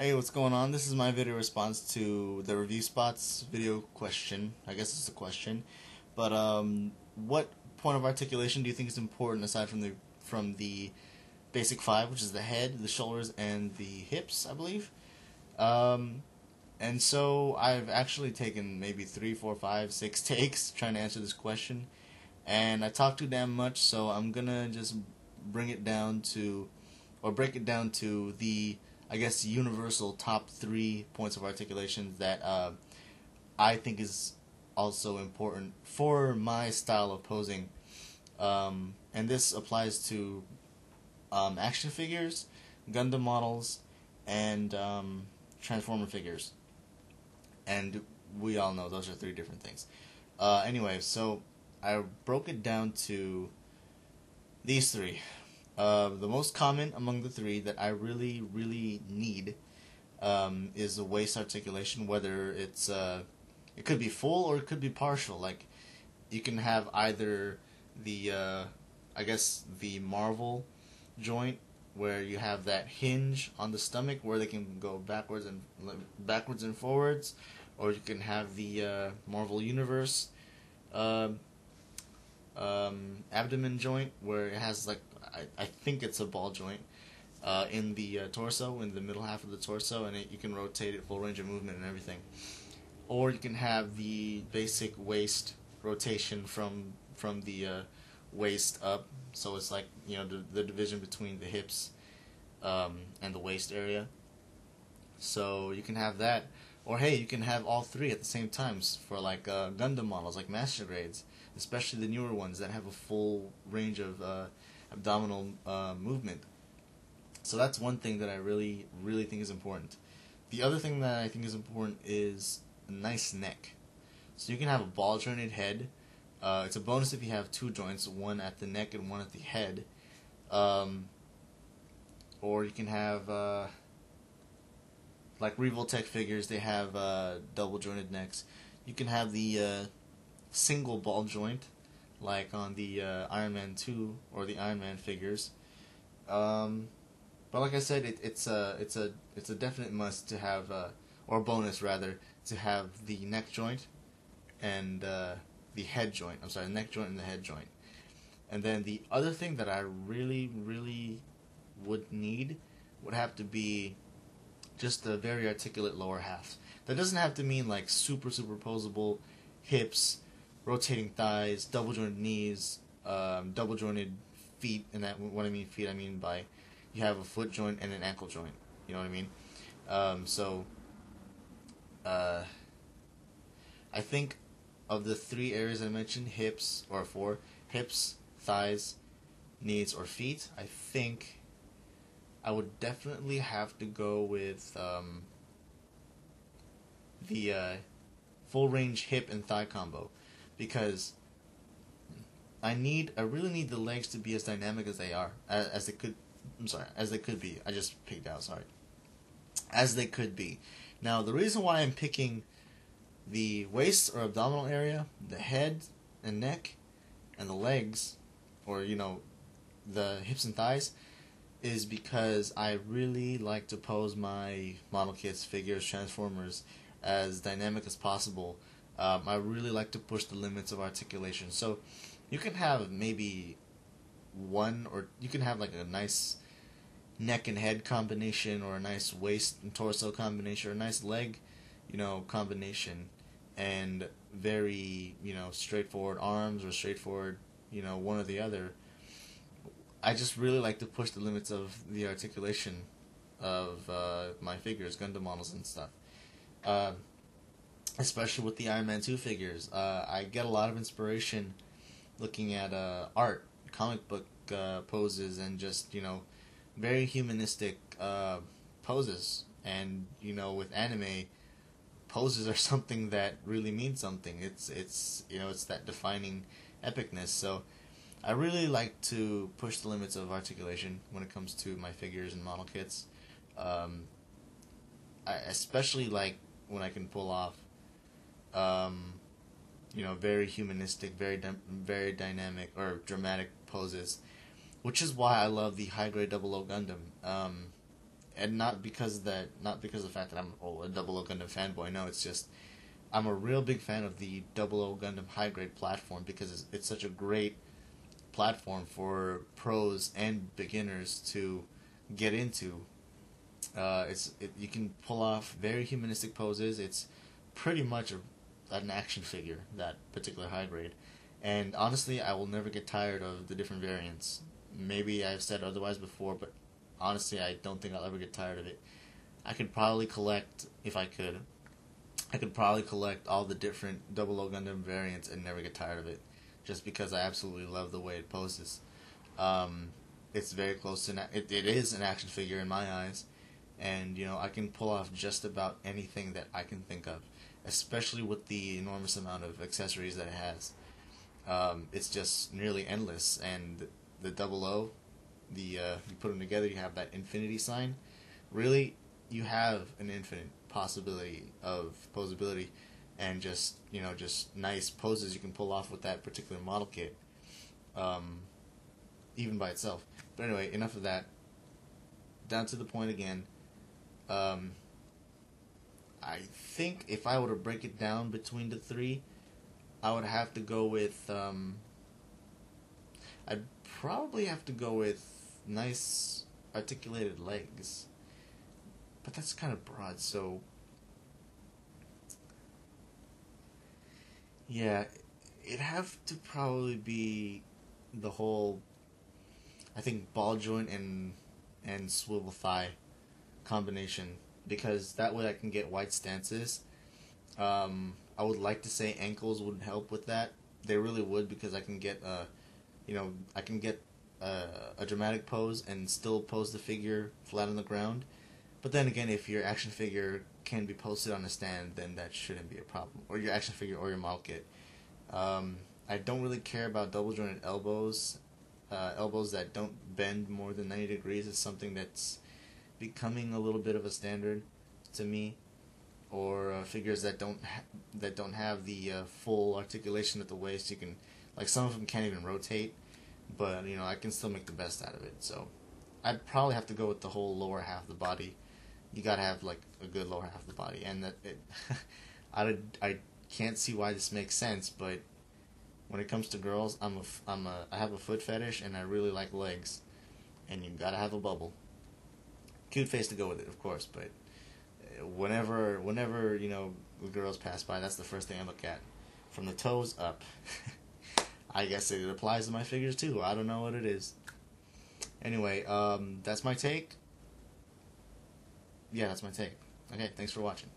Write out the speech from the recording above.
Hey, what's going on? This is my video response to the review spots video question. I guess it's a question. But what point of articulation do you think is important aside from the basic five, which is the head, the shoulders, and the hips, I believe? And so I've actually taken maybe 3, 4, 5, 6 takes trying to answer this question, and I talk too damn much, so I'm gonna just bring it down to, or break it down to the, I guess, universal top 3 points of articulation that I think is also important for my style of posing. And this applies to action figures, Gundam models, and Transformer figures. And we all know those are 3 different things. Anyway, so I broke it down to these 3. The most common among the 3 that I really, really need is the waist articulation, whether it's it could be full or it could be partial. Like, you can have either the I guess the Marvel joint, where you have that hinge on the stomach where they can go backwards and forwards, or you can have the Marvel Universe abdomen joint, where it has, like, I think it's a ball joint in the torso, in the middle half of the torso, and you can rotate it full range of movement and everything. Or you can have the basic waist rotation from the waist up, so it's like, you know, the division between the hips and the waist area. So you can have that, or hey, you can have all 3 at the same time for like Gundam models, like master grades, especially the newer ones that have a full range of abdominal movement. So that's one thing that I really, really think is important. The other thing that I think is important is a nice neck. So you can have a ball jointed head. It's a bonus if you have 2 joints, one at the neck and one at the head. Or you can have, like Revoltech figures, they have double jointed necks. You can have the single ball joint, like on the Iron Man 2 or the Iron Man figures. But like I said, it's a definite must to have, or bonus rather, to have the neck joint and the head joint. I'm sorry, the neck joint and the head joint. And then the other thing that I really, really would need would have to be just a very articulate lower half. That doesn't have to mean like super posable hips, rotating thighs, double jointed knees, double jointed feet. And that, when I mean feet, I mean by you have a foot joint and an ankle joint. You know what I mean? I think of the 3 areas I mentioned, hips, or 4, hips, thighs, knees, or feet, I think I would definitely have to go with the full range hip and thigh combo, because I really need the legs to be as dynamic as they are, as they could. As they could be. I just picked out. Sorry, as they could be. Now, the reason why I'm picking the waist or abdominal area, the head and neck, and the legs, or, you know, the hips and thighs, is because I really like to pose my model kits, figures, Transformers as dynamic as possible. I really like to push the limits of articulation. So you can have maybe one, or you can have like a nice neck and head combination, or a nice waist and torso combination, or a nice leg, you know, combination, and very, you know, straightforward arms, or straightforward, you know, one or the other. I just really like to push the limits of the articulation of my figures, Gundam models and stuff. Especially with the Iron Man 2 figures. I get a lot of inspiration looking at art, comic book poses, and just, you know, very humanistic poses. And, you know, with anime, poses are something that really means something. It's you know, it's that defining epicness. So I really like to push the limits of articulation when it comes to my figures and model kits. I especially like when I can pull off, you know, very humanistic, very dynamic or dramatic poses, which is why I love the high grade 00 Gundam. and not because of the fact that I'm a Double O Gundam fanboy. No, it's just I'm a real big fan of the Double O Gundam high grade platform because it's such a great platform for pros and beginners to get into. You can pull off very humanistic poses. It's pretty much an action figure, that particular high grade. And honestly, I will never get tired of the different variants. Maybe I've said otherwise before, but honestly, I don't think I'll ever get tired of it. I could probably collect, if I could probably collect all the different Double O Gundam variants and never get tired of it, just because I absolutely love the way it poses. It's very close to it is an action figure in my eyes, and I can pull off just about anything that I can think of, especially with the enormous amount of accessories that it has. It's just nearly endless, and the Double O, you put them together, you have that infinity sign. Really, you have an infinite possibility of posability, and just nice poses you can pull off with that particular model kit, even by itself. But anyway, enough of that. Down to the point again. I think if I were to break it down between the three, I would have to go with I'd probably have to go with nice articulated legs, but that's kind of broad. So yeah, it'd have to probably be the whole, I think, ball joint and swivel thigh combination, because that way I can get wide stances. I would like to say ankles would help with that. They really would, because I can get a dramatic pose and still pose the figure flat on the ground. But then again, if your action figure can be posted on a stand, then that shouldn't be a problem. Or your action figure or your model kit. I don't really care about double jointed elbows. Elbows that don't bend more than 90 degrees is something that's becoming a little bit of a standard to me. Or figures that don't have the full articulation at the waist. You can, like, some of them can't even rotate, but I can still make the best out of it. So I'd probably have to go with the whole lower half of the body. You gotta have like a good lower half of the body, and that I can't see why this makes sense, but when it comes to girls, I have a foot fetish, and I really like legs, and you gotta have a bubble. Cute face to go with it, of course, but whenever the girls pass by, that's the first thing I look at, from the toes up. I guess it applies to my figures too. I don't know what it is. Anyway, that's my take. Yeah, that's my take. Okay, thanks for watching.